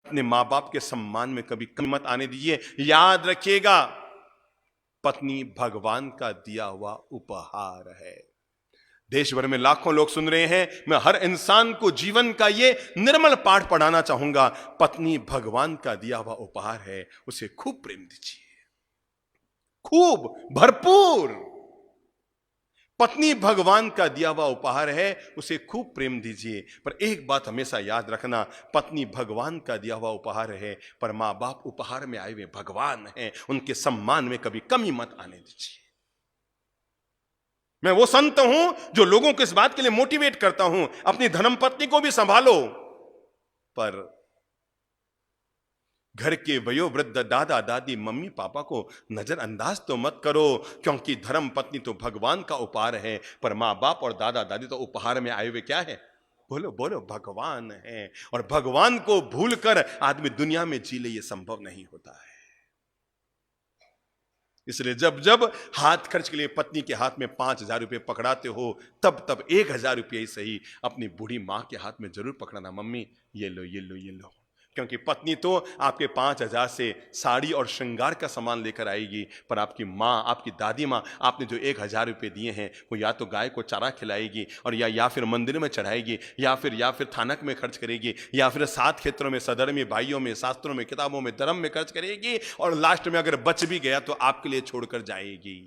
अपने माँ बाप के सम्मान में कभी कमी मत आने दीजिए। याद रखिएगा, पत्नी भगवान का दिया हुआ उपहार है। देश भर में लाखों लोग सुन रहे हैं, मैं हर इंसान को जीवन का ये निर्मल पाठ पढ़ाना चाहूंगा। पत्नी भगवान का दिया हुआ उपहार है, उसे खूब प्रेम दीजिए, खूब भरपूर। पत्नी भगवान का दिया हुआ उपहार है, उसे खूब प्रेम दीजिए। पर एक बात हमेशा याद रखना, पत्नी भगवान का दिया हुआ उपहार है, पर मां बाप उपहार में आए हुए भगवान हैं, उनके सम्मान में कभी कमी मत आने दीजिए। मैं वो संत हूं जो लोगों को इस बात के लिए मोटिवेट करता हूं, अपनी धर्मपत्नी को भी संभालो, पर घर के वयोवृद्ध दादा दादी मम्मी पापा को नजरअंदाज तो मत करो, क्योंकि धर्म पत्नी तो भगवान का उपहार है, पर मां बाप और दादा दादी तो उपहार में आए हुए क्या है? बोलो बोलो, भगवान है। और भगवान को भूलकर आदमी दुनिया में जी ले, ये संभव नहीं होता है। इसलिए जब जब हाथ खर्च के लिए पत्नी के हाथ में 5,000 रुपये पकड़ाते हो, तब तब 1,000 रुपये ही सही अपनी बूढ़ी मां के हाथ में जरूर पकड़ाना। मम्मी ये लो ये लो ये लो, क्योंकि पत्नी तो आपके 5,000 से साड़ी और श्रृंगार का सामान लेकर आएगी, पर आपकी माँ, आपकी दादी माँ, आपने जो 1,000 रुपये दिए हैं, वो या तो गाय को चारा खिलाएगी, और या फिर मंदिर में चढ़ाएगी, या फिर थानक में खर्च करेगी, या फिर 7 क्षेत्रों में, सधर्मी भाइयों में, शास्त्रों में, किताबों में, धर्म में खर्च करेगी, और लास्ट में अगर बच भी गया तो आपके लिए छोड़कर जाएगी।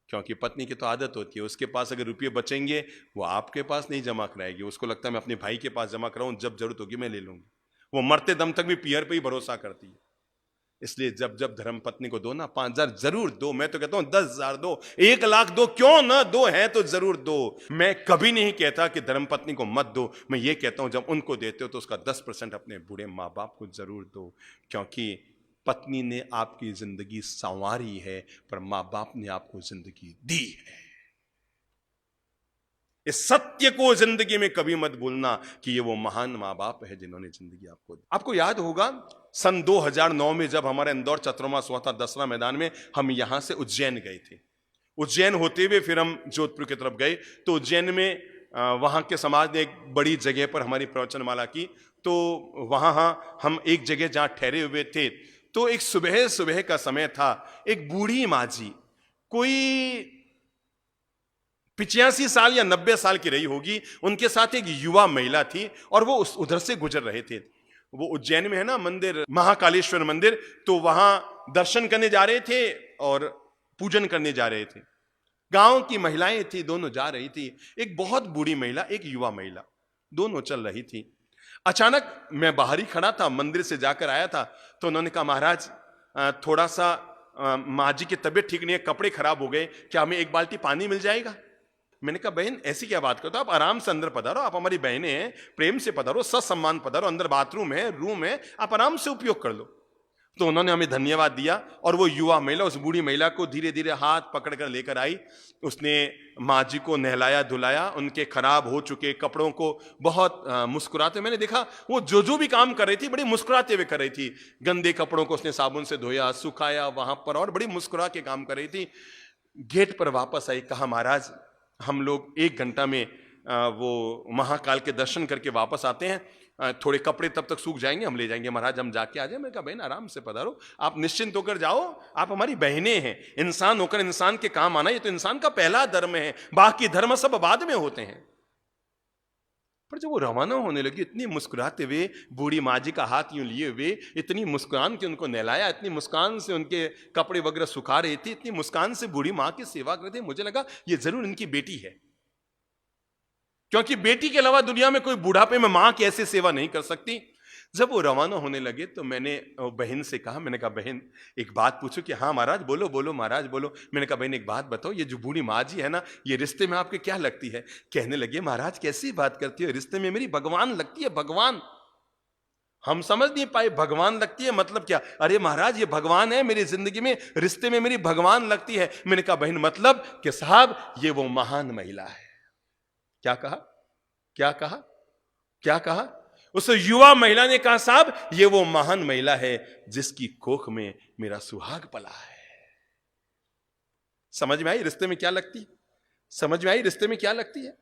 क्योंकि पत्नी की तो आदत होती है, उसके पास अगर रुपये बचेंगे वो आपके पास नहीं जमा कराएगी, उसको लगता है मैं अपने भाई के पास जमा कराऊं, जब जरूरत होगी मैं ले लूंगी। वो मरते दम तक भी पीहर पे ही भरोसा करती है। इसलिए जब जब धर्म पत्नी को दो ना, 5,000 जरूर दो। मैं तो कहता हूं 10,000 दो, 1,00,000 दो, क्यों ना दो, है तो जरूर दो। मैं कभी नहीं कहता कि धर्म पत्नी को मत दो, मैं ये कहता हूं जब उनको देते हो तो उसका 10% अपने बूढ़े माँ बाप को जरूर दो, क्योंकि पत्नी ने आपकी जिंदगी संवारी है, पर मां बाप ने आपको जिंदगी दी है। इस सत्य को जिंदगी में कभी मत भूलना कि ये वो महान मां बाप है जिन्होंने जिंदगी आपको दी। आपको याद होगा सन 2009 में जब हमारे इंदौर चतुर्मास हुआ था दसरा मैदान में, हम यहां से उज्जैन गए थे। उज्जैन होते हुए फिर हम जोधपुर की तरफ गए, तो उज्जैन में वहां के समाज ने एक बड़ी जगह पर हमारी प्रवचनमाला की। तो वहां हम एक जगह जहां ठहरे हुए थे, तो एक सुबह सुबह का समय था। एक बूढ़ी माँ जी, कोई 85 साल या 90 साल की रही होगी, उनके साथ एक युवा महिला थी, और वो उधर से गुजर रहे थे। वो उज्जैन में है ना मंदिर, महाकालेश्वर मंदिर, तो वहां दर्शन करने जा रहे थे और पूजन करने जा रहे थे। गांव की महिलाएं थी, दोनों जा रही थी। एक बहुत बूढ़ी महिला, एक युवा महिला, दोनों चल रही थी। अचानक मैं बाहर ही खड़ा था, मंदिर से जाकर आया था, तो उन्होंने कहा महाराज थोड़ा सा माँ जी की तबीयत ठीक नहीं है, कपड़े खराब हो गए, क्या हमें एक बाल्टी पानी मिल जाएगा? मैंने कहा बहन ऐसी क्या बात करते हो, आप आराम से अंदर पधारो, आप हमारी बहनें हैं, प्रेम से पधारो, सत्सम्मान पधारो, अंदर बाथरूम है, रूम है, आप आराम से उपयोग कर लो। तो उन्होंने हमें धन्यवाद दिया, और वो युवा महिला उस बूढ़ी महिला को धीरे धीरे हाथ पकड़कर लेकर आई। उसने माँ जी को नहलाया धुलाया, उनके खराब हो चुके कपड़ों को बहुत मुस्कुराते, मैंने देखा वो जो भी काम कर रही थी बड़ी मुस्कुराते हुए कर रही थी। गंदे कपड़ों को उसने साबुन से धोया, सुखाया वहां पर, और बड़ी मुस्कुरा के काम कर रही थी। गेट पर वापस आई, कहा महाराज हम लोग 1 घंटा में वो महाकाल के दर्शन करके वापस आते हैं, थोड़े कपड़े तब तक सूख जाएंगे, हम ले जाएंगे महाराज, हम जाके आ जाए। मैं कहा बहन आराम से पधारो, आप निश्चिंत होकर जाओ, आप हमारी बहनें हैं। इंसान होकर इंसान के काम आना, ये तो इंसान का पहला धर्म है, बाकी धर्म सब बाद में होते हैं। पर जब वो रवाना होने लगी, इतनी मुस्कुराते हुए, बूढ़ी माँ जी का हाथ यूं लिए हुए, इतनी मुस्कान के उनको नहलाया, इतनी मुस्कान से उनके कपड़े वगैरह सुखा रही थी, इतनी मुस्कान से बूढ़ी माँ की सेवा कर रही थी, मुझे लगा ये जरूर इनकी बेटी है, क्योंकि बेटी के अलावा दुनिया में कोई बुढ़ापे में मां की ऐसी सेवा नहीं कर सकती। जब वो रवाना होने लगे तो मैंने बहन से कहा, मैंने कहा बहन एक बात पूछो? कि हाँ महाराज बोलो बोलो महाराज बोलो। मैंने कहा बहन एक बात बताओ, ये जो बूढ़ी माँ जी है ना, ये रिश्ते में आपके क्या लगती है? कहने लगे महाराज कैसी बात करती हो, रिश्ते में मेरी भगवान लगती है, भगवान। हम समझ नहीं पाए भगवान लगती है मतलब क्या? अरे महाराज ये भगवान है मेरी जिंदगी में, रिश्ते में मेरी भगवान लगती है। मैंने कहा बहन मतलब कि साहब ये वो महान महिला है। क्या कहा? क्या कहा? क्या कहा? उस युवा महिला ने कहा साहब ये वो महान महिला है जिसकी कोख में मेरा सुहाग पला है। समझ में आई रिश्ते में क्या लगती है? समझ में आई रिश्ते में क्या लगती है?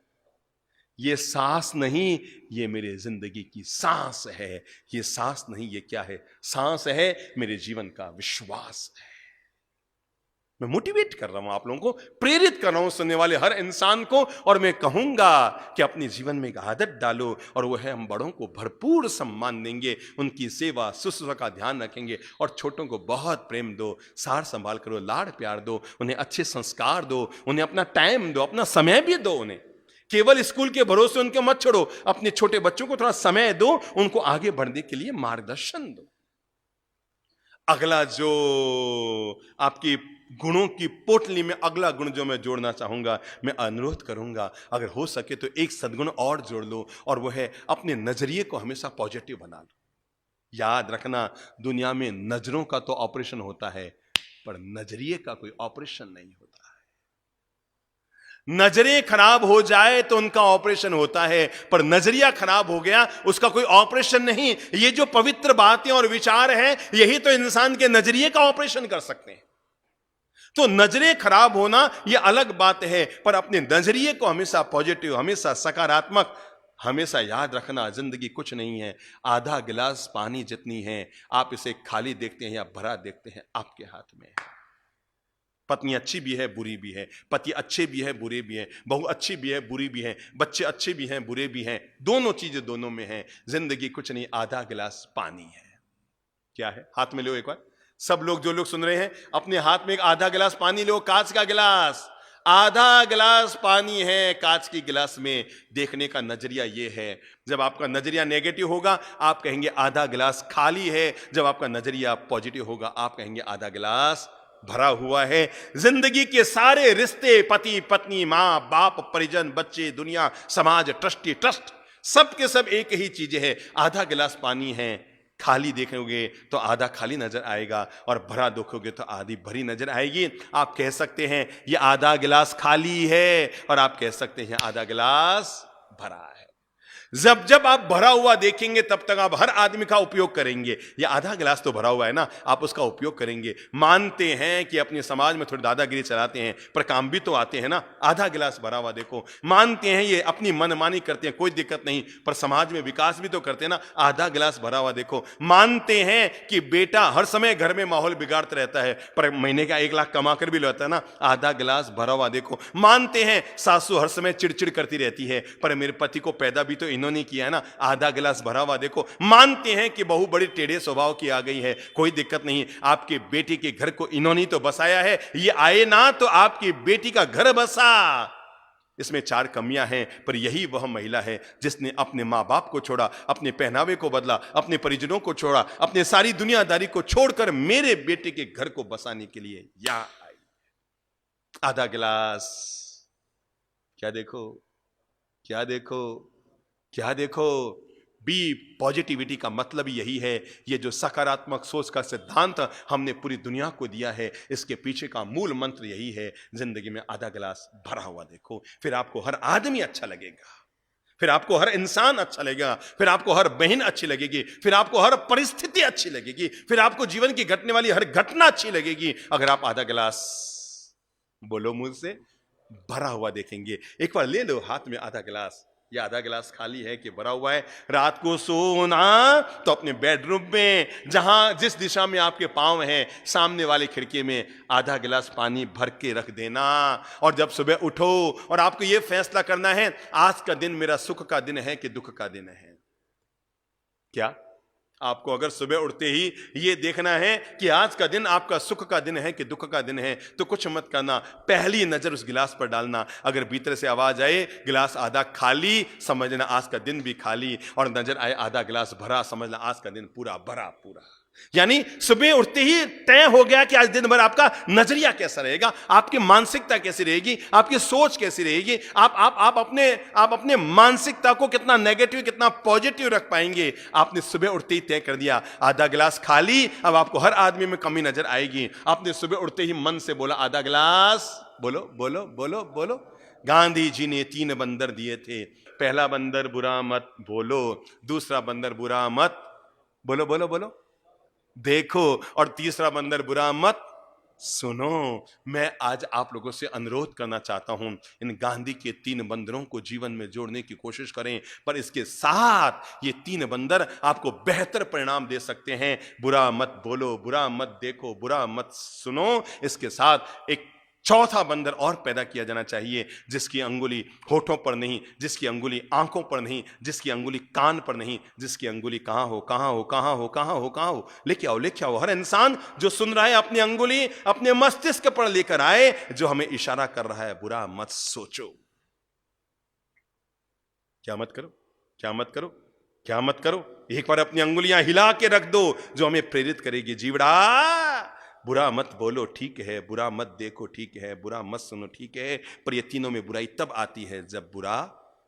ये सांस नहीं, ये मेरे जिंदगी की सांस है। ये सांस नहीं, ये क्या है? सांस है मेरे जीवन का विश्वास है। मैं मोटिवेट कर रहा हूं आप लोगों को, प्रेरित कर रहा हूं सुनने वाले हर इंसान को, और मैं कहूंगा कि अपने जीवन में एक आदत डालो, और वो है हम बड़ों को भरपूर सम्मान देंगे, उनकी सेवा शुश्रूषा का ध्यान रखेंगे, और छोटों को बहुत प्रेम दो, सार संभाल करो, लाड़ प्यार दो, उन्हें अच्छे संस्कार दो, उन्हें अपना टाइम दो, अपना समय भी दो। उन्हें केवल स्कूल के भरोसे उनके मत छोड़ो, अपने छोटे बच्चों को थोड़ा समय दो, उनको आगे बढ़ने के लिए मार्गदर्शन दो। अगला जो आपकी गुणों की पोटली में अगला गुण जो मैं जोड़ना चाहूंगा, मैं अनुरोध करूंगा अगर हो सके तो एक सद्गुण और जोड़ लो, और वो है अपने नजरिए को हमेशा पॉजिटिव बना लो। याद रखना, दुनिया में नजरों का तो ऑपरेशन होता है, पर नजरिए का कोई ऑपरेशन नहीं होता है। नजरें खराब हो जाए तो उनका ऑपरेशन होता है, पर नजरिया खराब हो गया उसका कोई ऑपरेशन नहीं। ये जो पवित्र बातें और विचार हैं, यही तो इंसान के नजरिए का ऑपरेशन कर सकते हैं। तो नजरें खराब होना ये अलग बात है, पर अपने नजरिए को हमेशा पॉजिटिव, हमेशा सकारात्मक, हमेशा याद रखना जिंदगी कुछ नहीं है, आधा गिलास पानी जितनी है, आप इसे खाली देखते हैं या भरा देखते हैं, आपके हाथ में है। पत्नी अच्छी भी है, बुरी भी है, पति अच्छे भी है, बुरे भी हैं, बहू अच्छी भी है, बुरी भी है, बच्चे अच्छे भी हैं, बुरे भी हैं, दोनों चीजें दोनों में हैं। जिंदगी कुछ नहीं, आधा गिलास पानी है। क्या है? हाथ में लो एक बार, सब लोग, जो लोग सुन रहे हैं, अपने हाथ में एक आधा गिलास पानी लो, कांच का गिलास, आधा गिलास पानी है कांच की गिलास में। देखने का नजरिया ये है, जब आपका नजरिया नेगेटिव होगा आप कहेंगे आधा गिलास खाली है, जब आपका नजरिया पॉजिटिव होगा आप कहेंगे आधा गिलास भरा हुआ है। जिंदगी के सारे रिश्ते, पति पत्नी, मां बाप, परिजन, बच्चे, दुनिया, समाज, ट्रस्टी, ट्रस्ट, सब के सब एक ही चीज है, आधा गिलास पानी है। खाली देखोगे तो आधा खाली नजर आएगा, और भरा देखोगे तो आधी भरी नजर आएगी। आप कह सकते हैं ये आधा गिलास खाली है, और आप कह सकते हैं आधा गिलास भरा है। जब जब आप भरा हुआ देखेंगे तब तक आप हर आदमी का उपयोग करेंगे। ये आधा गिलास तो भरा हुआ है ना, आप उसका उपयोग करेंगे। मानते हैं कि अपने समाज में थोड़ी दादागिरी चलाते हैं, पर काम भी तो आते हैं ना। आधा गिलास भरा हुआ देखो। मानते हैं ये अपनी मनमानी करते हैं, कोई दिक्कत नहीं, पर समाज में विकास भी तो करते हैं ना। आधा गिलास भरा हुआ देखो। मानते हैं कि बेटा हर समय घर में माहौल बिगाड़ता रहता है, पर महीने का 1 लाख कमा कर भी लाता है ना। आधा गिलास भरा हुआ देखो। मानते हैं सासू हर समय चिड़चिड़ करती रहती है, पर मेरे पति को पैदा भी तो इन्होंने किया है ना। आधा गिलास भरा हुआ देखो। मानते हैं कि बहू बड़ी टेढ़े स्वभाव की आ गई है, कोई दिक्कत नहीं, आपके बेटी के घर को इन्होंने तो बसाया है, ये आए ना तो आपकी बेटी का घर बसा। इसमें 4 कमियां हैं, पर यही वह महिला है जिसने अपने मां बाप को छोड़ा, अपने पहनावे को बदला, अपने परिजनों को छोड़ा, अपने सारी दुनियादारी को छोड़कर मेरे बेटे के घर को बसाने के लिए यहां आई। आधा गिलास। क्या देखो, क्या देखो, क्या देखो। बी पॉजिटिविटी का मतलब यही है। ये जो सकारात्मक सोच का सिद्धांत हमने पूरी दुनिया को दिया है, इसके पीछे का मूल मंत्र यही है। जिंदगी में आधा गिलास भरा हुआ देखो, फिर आपको हर आदमी अच्छा लगेगा, फिर आपको हर इंसान अच्छा लगेगा, फिर आपको हर बहन अच्छी लगेगी, फिर आपको हर परिस्थिति अच्छी लगेगी, फिर आपको जीवन की घटने वाली हर घटना अच्छी लगेगी, अगर आप आधा गिलास, बोलो मुझसे, भरा हुआ देखेंगे। एक बार ले लो हाथ में आधा गिलास। ये आधा गिलास खाली है कि भरा हुआ है? रात को सोना तो अपने बेडरूम में, जहां जिस दिशा में आपके पांव हैं, सामने वाली खिड़की में आधा गिलास पानी भर के रख देना। और जब सुबह उठो और आपको यह फैसला करना है आज का दिन मेरा सुख का दिन है कि दुख का दिन है। क्या आपको अगर सुबह उठते ही ये देखना है कि आज का दिन आपका सुख का दिन है कि दुख का दिन है, तो कुछ मत करना, पहली नजर उस गिलास पर डालना। अगर भीतर से आवाज आए गिलास आधा खाली, समझना आज का दिन भी खाली, और नजर आए आधा गिलास भरा, समझना आज का दिन पूरा भरा पूरा। यानी सुबह उठते ही तय हो गया कि आज दिन भर आपका नजरिया कैसा रहेगा, आपकी मानसिकता कैसी रहेगी, आपकी सोच कैसी रहेगी, आप अपने मानसिकता को कितना नेगेटिव कितना पॉजिटिव रख पाएंगे। आपने सुबह उठते ही तय कर दिया आधा गिलास खाली, अब आपको हर आदमी में कमी नजर आएगी। आपने सुबह उठते ही मन से बोला आधा गिलास, बोलो बोलो बोलो बोलो। गांधी जी ने 3 बंदर दिए थे। पहला बंदर बुरा मत बोलो, दूसरा बंदर बुरा मत बोलो बोलो बोलो देखो, और तीसरा बंदर बुरा मत सुनो, मैं आज आप लोगों से अनुरोध करना चाहता हूं, इन गांधी के 3 बंदरों को जीवन में जोड़ने की कोशिश करें, पर इसके साथ ये 3 बंदर आपको बेहतर परिणाम दे सकते हैं। बुरा मत बोलो, बुरा मत देखो, बुरा मत सुनो। इसके साथ एक चौथा बंदर और पैदा किया जाना चाहिए, जिसकी अंगुली होठों पर नहीं, जिसकी अंगुली आंखों पर नहीं, जिसकी अंगुली कान पर नहीं, जिसकी अंगुली कहां हो, कहां हो, कहां हो, कहां हो, कहां हो। लेके आओ, लेके आओ। हर इंसान जो सुन रहा है अपनी अंगुली अपने मस्तिष्क पर लेकर आए, जो हमें इशारा कर रहा है बुरा मत सोचो, क्या मत करो, क्या मत करो, क्या मत करो। एक बार अपनी अंगुलियां हिला के रख दो, जो हमें प्रेरित करेगी। जीवड़ा, बुरा मत बोलो, ठीक है, बुरा मत देखो, ठीक है, बुरा मत सुनो, ठीक है, पर ये तीनों में बुराई तब आती है जब बुरा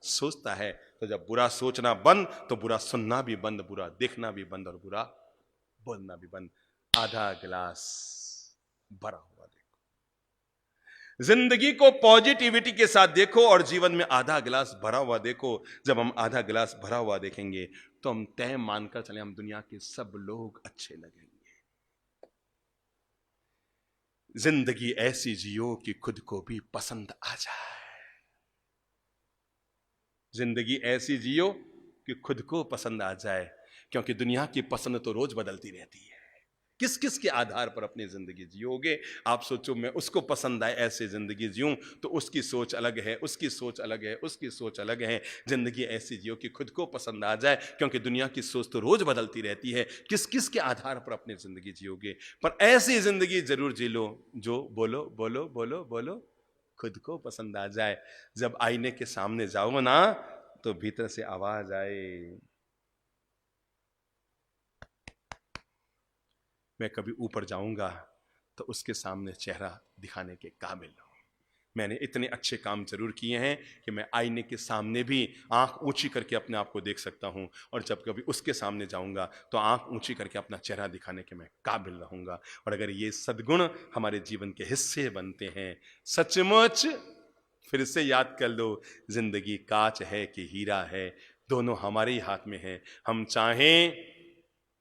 सोचता है। तो जब बुरा सोचना बंद, तो बुरा सुनना भी बंद, बुरा देखना भी बंद, और बुरा बोलना भी बंद। आधा गिलास भरा हुआ देखो, जिंदगी को पॉजिटिविटी के साथ देखो, और जीवन में आधा गिलास भरा हुआ देखो। जब हम आधा गिलास भरा हुआ देखेंगे, तो हम तय मानकर चले, हम दुनिया के सब लोग अच्छे लगेंगे। जिंदगी ऐसी जियो कि खुद को भी पसंद आ जाए। जिंदगी ऐसी जियो कि खुद को पसंद आ जाए, क्योंकि दुनिया की पसंद तो रोज बदलती रहती है। किस किस के आधार पर अपनी जिंदगी जियोगे? आप सोचो, मैं उसको पसंद आए ऐसे जिंदगी जियूं, तो उसकी सोच अलग है, उसकी सोच अलग है, उसकी सोच अलग है। जिंदगी ऐसी जियो कि खुद को पसंद आ जाए, क्योंकि दुनिया की सोच तो रोज बदलती रहती है। किस किस के आधार पर अपनी जिंदगी जियोगे? पर ऐसी जिंदगी जरूर जी लो जो बोलो बोलो बोलो बोलो खुद को पसंद आ जाए। जब आईने के सामने जाओ ना, तो भीतर से आवाज आए, मैं कभी ऊपर जाऊंगा तो उसके सामने चेहरा दिखाने के काबिल हूं। मैंने इतने अच्छे काम जरूर किए हैं कि मैं आईने के सामने भी आंख ऊंची करके अपने आप को देख सकता हूं, और जब कभी उसके सामने जाऊंगा तो आंख ऊंची करके अपना चेहरा दिखाने के मैं काबिल रहूंगा। और अगर ये सद्गुण हमारे जीवन के हिस्से बनते हैं, सचमुच फिर से याद कर लो, जिंदगी कांच है कि हीरा है, दोनों हमारे ही हाथ में है। हम चाहें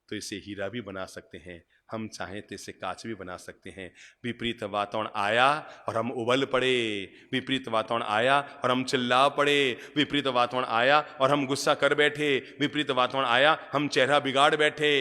तो इसे हीरा भी बना सकते हैं, हम चाहें तो इसे कांच भी बना सकते हैं। विपरीत वातावरण आया और हम उबल पड़े, विपरीत वातावरण आया और हम चिल्ला पड़े, विपरीत वातावरण आया और हम गुस्सा कर बैठे, विपरीत वातावरण आया हम चेहरा बिगाड़ बैठे।